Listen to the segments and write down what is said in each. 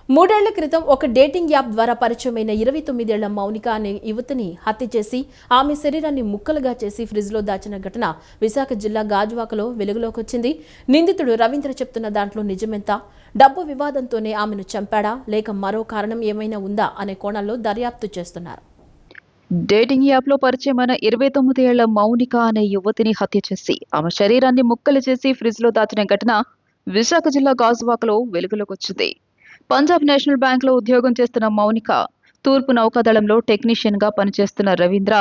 మూడేళ్ల క్రితం ఒక డేటింగ్ యాప్ ద్వారా పరిచయమైన 29 ఏళ్ల మౌనిక అనే యువతిని హత్య చేసి ఆమె శరీరాన్ని ముక్కలుగా చేసి ఫ్రిడ్జ్లో దాచిన ఘటన విశాఖ జిల్లా గాజువాకలో వెలుగులోకి వచ్చింది. నిందితుడు రవీంద్ర చెప్తున్న దాంట్లో నిజమెంత? డబ్బు వివాదంతోనే ఆమెను చంపాడా లేక మరో కారణం ఏమైనా ఉందా అనే కోణంలో దర్యాప్తు చేస్తున్నారు. డేటింగ్ యాప్ లో పరిచయమైన 29 ఏళ్ల మౌనిక అనే యువతిని హత్య చేసి ఆమె శరీరాన్ని ముక్కలు చేసి ఫ్రిడ్జ్ లో దాచిన ఘటన విశాఖ జిల్లా గాజువాకలో వెలుగులోకి వచ్చింది. పంజాబ్ నేషనల్ బ్యాంక్ లో ఉద్యోగం చేస్తున్న మౌనిక తూర్పు నౌకాదళంలో టెక్నీషియన్ గా పనిచేస్తున్న రవీంద్ర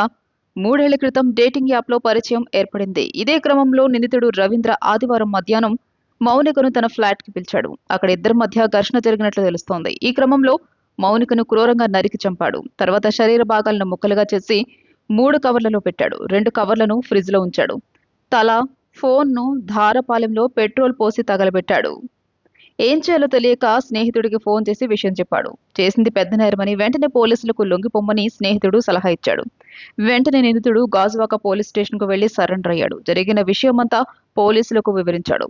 3 ఏళ్ల క్రితం డేటింగ్ యాప్ లో పరిచయం ఏర్పడింది. ఇదే క్రమంలో నిందితుడు రవీంద్ర ఆదివారం మధ్యాహ్నం మౌనికను తన ఫ్లాట్ కి పిలిచాడు. అక్కడ ఇద్దరి మధ్య ఘర్షణ జరిగినట్లు తెలుస్తోంది. ఈ క్రమంలో మౌనికను క్రూరంగా నరికి చంపాడు. తర్వాత శరీర భాగాలను ముక్కలుగా చేసి 3 కవర్లలో పెట్టాడు. 2 కవర్లను ఫ్రిడ్జ్ లో ఉంచాడు. తల, ఫోన్ ను ధారపాలెంలో పెట్రోల్ పోసి తగలబెట్టాడు. ఏం చేయాలో తెలియక స్నేహితుడికి ఫోన్ చేసి విషయం చెప్పాడు. చేసింది పెద్ద నేరమని వెంటనే పోలీసులకు లొంగిపోమ్మని స్నేహితుడు సలహా ఇచ్చాడు. వెంటనే నిందితుడు గాజువాక పోలీస్ స్టేషన్ కు వెళ్లి సరెండర్ అయ్యాడు. జరిగిన విషయమంతా పోలీసులకు వివరించాడు.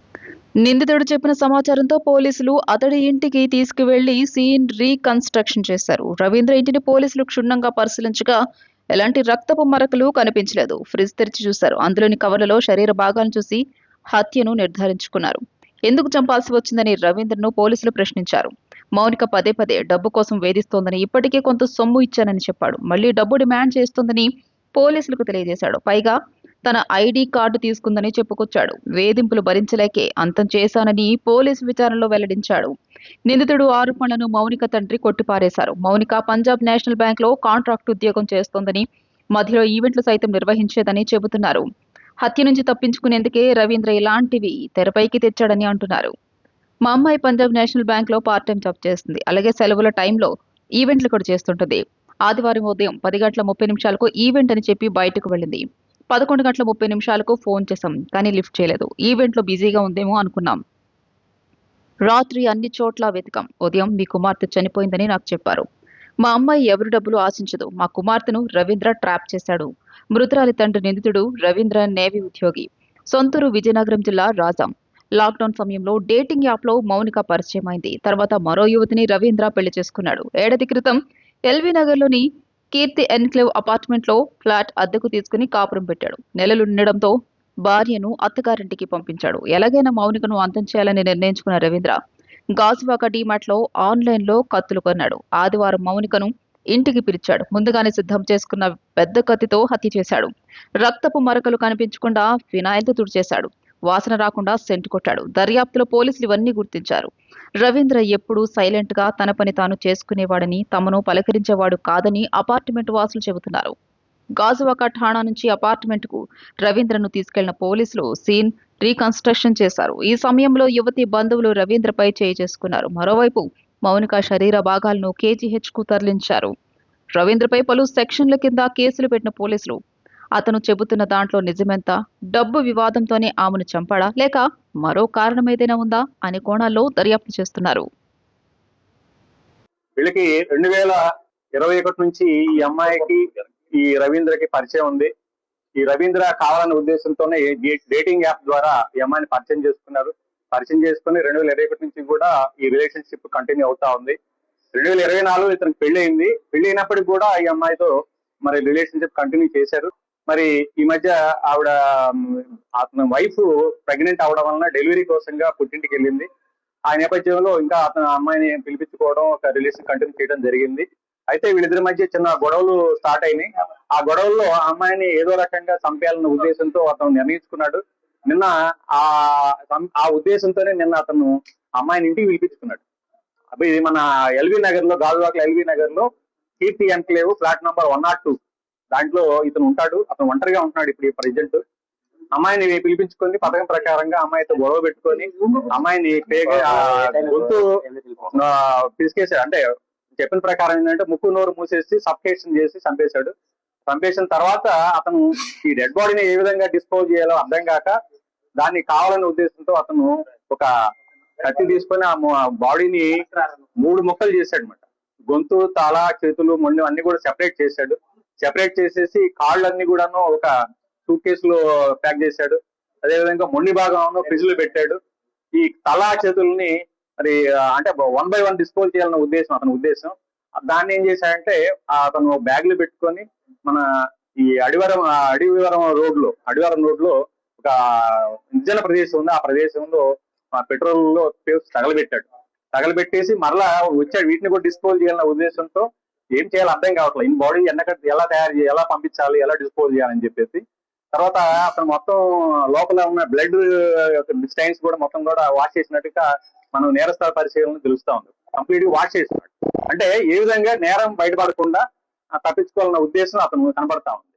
నిందితుడు చెప్పిన సమాచారంతో పోలీసులు అతడి ఇంటికి తీసుకువెళ్లి సీన్ రీకన్స్ట్రక్షన్ చేశారు. రవీంద్ర ఇంటిని పోలీసులు క్షుణ్ణంగా పరిశీలించగా ఎలాంటి రక్తపు మరకలు కనిపించలేదు. ఫ్రిడ్జ్ తెరిచి చూశారు. అందులోని కవర్లలో శరీర భాగాలను చూసి హత్యను నిర్ధారించుకున్నారు. ఎందుకు చంపాల్సి వచ్చిందని రవీంద్రను పోలీసులు ప్రశ్నించారు. మౌనిక పదే పదే డబ్బు కోసం వేధిస్తోందని, ఇప్పటికే కొంత సొమ్ము ఇచ్చానని చెప్పాడు. మళ్లీ డబ్బు డిమాండ్ చేస్తోందని పోలీసులకు తెలియజేశాడు. పైగా తన ఐడి కార్డు తీసుకుందని చెప్పుకొచ్చాడు. వేధింపులు భరించలేకే అంతం చేశానని పోలీసు విచారణలో వెల్లడించాడు. నిందితుడు ఆరోపణలను మౌనిక తండ్రి కొట్టిపారేశారు. మౌనిక పంజాబ్ నేషనల్ బ్యాంక్ లో కాంట్రాక్ట్ ఉద్యోగం చేస్తోందని, మధ్యలో ఈవెంట్లు సైతం నిర్వహించేదని చెబుతున్నారు. హత్య నుంచి తప్పించుకునేందుకే రవీంద్ర ఇలాంటివి తెరపైకి తెచ్చాడని అంటున్నారు. మా అమ్మాయి పంజాబ్ నేషనల్ బ్యాంక్ లో పార్ట్ టైం జాబ్ చేస్తుంది. అలాగే సెలవుల టైంలో ఈవెంట్లు కూడా చేస్తుంటుంది. ఆదివారం ఉదయం 10:30 ఈవెంట్ అని చెప్పి బయటకు వెళ్ళింది. 11:30 ఫోన్ చేశాం, కానీ లిఫ్ట్ చేయలేదు. ఈవెంట్లో బిజీగా ఉందేమో అనుకున్నాం. రాత్రి అన్ని చోట్ల వెతికాం. ఉదయం మీ కుమార్తె చనిపోయిందని నాకు చెప్పారు. మా అమ్మాయి ఎవరి డబ్బులు ఆశించదు. మా కుమార్తెను రవీంద్ర ట్రాప్ చేశాడు. మృతురాలి తండ్రి నిందితుడు రవీంద్ర నేవీ ఉద్యోగి. సొంతూరు విజయనగరం జిల్లా రాజాం. లాక్డౌన్ సమయంలో డేటింగ్ యాప్ లో మౌనిక పరిచయమైంది. తర్వాత మరో యువతిని రవీంద్ర పెళ్లి చేసుకున్నాడు. ఏడాది క్రితం ఎల్బీ నగర్ లోని కీర్తి ఎన్క్లేవ్ అపార్ట్మెంట్ లో ఫ్లాట్ అద్దెకు తీసుకుని కాపురం పెట్టాడు. నెలలు నిండడంతో భార్యను అత్తగారింటికి పంపించాడు. ఎలాగైనా మౌనికను అంతం చేయాలని నిర్ణయించుకున్న రవీంద్ర గాజువాక డీమార్ట్ లో ఆన్లైన్ లో కత్తులు కొన్నాడు. ఆదివారం మౌనికను ఇంటికి పిలిచాడు. ముందుగానే సిద్ధం చేసుకున్న పెద్ద కత్తితో హత్య చేశాడు. రక్తపు మరకలు కనిపించకుండా ఫినాయిల్తో తుడిచేశాడు. వాసన రాకుండా సెంటు కొట్టాడు. దర్యాప్తులో పోలీసులు ఇవన్నీ గుర్తించారు. రవీంద్ర ఎప్పుడూ సైలెంట్ గా తన పని తాను చేసుకునేవాడని, తమను పలకరించేవాడు కాదని అపార్ట్మెంట్ వాసులు చెబుతున్నారు. గాజువాక ఠాణా నుంచి అపార్ట్మెంట్ కు రవీంద్రను తీసుకెళ్లిన పోలీసులు సీన్ రీకన్స్ట్రక్షన్ చేశారు. ఈ సమయంలో యువతి బంధువులు రవీంద్రపై చేయి చేసుకున్నారు. మరోవైపు మౌనిక శరీర భాగాలను కేజీహెచ్ కు తరలించారు. రవీంద్రపై పలు సెక్షన్ల కింద కేసులు పెట్టిన పోలీసులు అతను చెబుతున్న దాంట్లో నిజమెంత? డబ్బు వివాదంతోనే ఆమెను చంపాడా లేక మరో కారణం ఏదైనా ఉందా అనే కోణాల్లో దర్యాప్తు చేస్తున్నారు. వీళ్ళకి 2021 నుంచి ఈ అమ్మాయికి ఈ రవీంద్రకి పరిచయం ఉంది. ఈ రవీంద్ర కావాలనే ఉద్దేశంతోనే డేటింగ్ యాప్ ద్వారా ఈ అమ్మాయిని పరిచయం చేసుకున్నారు. పరిచయం చేసుకుని 2021 నుంచి కూడా ఈ రిలేషన్షిప్ కంటిన్యూ అవుతా ఉంది. 2024 ఇతనికి పెళ్లి అయింది. పెళ్లి అయినప్పటికీ కూడా ఈ అమ్మాయితో మరి రిలేషన్షిప్ కంటిన్యూ చేశారు. మరి ఈ మధ్య ఆవిడ అతని వైఫ్ ప్రెగ్నెంట్ అవడం వలన డెలివరీ కోసంగా పుట్టింటికి వెళ్ళింది. ఆ నేపథ్యంలో ఇంకా అతను అమ్మాయిని పిలిపించుకోవడం, ఒక రిలేషన్ కంటిన్యూ చేయడం జరిగింది. అయితే వీళ్ళిద్దరి మధ్య చిన్న గొడవలు స్టార్ట్ అయినాయి. ఆ గొడవల్లో ఆ అమ్మాయిని ఏదో రకంగా చంపేయాలన్న ఉద్దేశంతో అతను నిర్ణయించుకున్నాడు. నిన్న ఆ ఉద్దేశంతోనే నిన్న అతను అమ్మాయిని ఇంటికి పిలిపించుకున్నాడు. అప్పుడు ఇది మన ఎల్బీ నగర్ లో, గాజువాక ఎల్బీ నగర్ లో కీర్తి ఎన్క్లేవ్ ఫ్లాట్ నంబర్ 102 దాంట్లో ఇతను ఉంటాడు. అతను ఒంటరిగా ఉంటున్నాడు ఇప్పుడు ప్రజెంట్. అమ్మాయిని పిలిపించుకొని పథకం ప్రకారంగా అమ్మాయితో గొడవ పెట్టుకొని అమ్మాయిని గొంతు పిసికేసాడు. అంటే చెప్పిన ప్రకారం ఏంటంటే ముక్కు నోరు మూసేసి సఫికేషన్ చేసి చంపేశాడు. చంపేసిన తర్వాత అతను ఈ డెడ్ బాడీని ఏ విధంగా డిస్పోజ్ చేయాలో అర్థం కాక దాన్ని కావాలనే ఉద్దేశంతో అతను ఒక కత్తి తీసుకొని ఆ బాడీని 3 ముక్కలు చేశాడు అనమాట. గొంతు, తల, చేతులు, మొండి అన్ని కూడా సెపరేట్ చేశాడు. సెపరేట్ చేసేసి కాళ్ళన్నీ కూడాను ఒక సూట్ కేసులో ప్యాక్ చేశాడు. అదేవిధంగా మొండి భాగం ఫ్రిడ్జ్ లో పెట్టాడు. ఈ తల, చేతుల్ని మరి అంటే 1 by 1 డిస్పోజ్ చేయాలన్న ఉద్దేశం అతని ఉద్దేశం. దాన్ని ఏం చేశాడంటే అతను బ్యాగ్ లో పెట్టుకొని మన ఈ అడివివరం రోడ్ లో ఒక నిర్జన ప్రదేశం ఉంది. ఆ ప్రదేశంలో పెట్రోల్ లో తగలబెట్టేసి మరలా వచ్చాడు. వీటిని కూడా డిస్పోజ్ చేయాలన్న ఉద్దేశంతో ఏం చేయాలో అర్థం కావట్లేదు. ఈ బాడీ ఎలా తయారు చేయాలి, ఎలా పంపించాలి, ఎలా డిస్పోజ్ చేయాలని చెప్పేసి. తర్వాత అతను మొత్తం లోపల ఉన్న బ్లడ్ స్టైన్స్ కూడా మొత్తం కూడా వాష్ చేసినట్టుగా మనం నేరస్థల పరిశీలన తెలుస్తా ఉంది. కంప్లీట్ గా వాష్ చేసినాడు. అంటే ఏ విధంగా నేరం బయటపడకుండా తప్పించుకోవాలన్న ఉద్దేశం అతను కనబడతా ఉంది.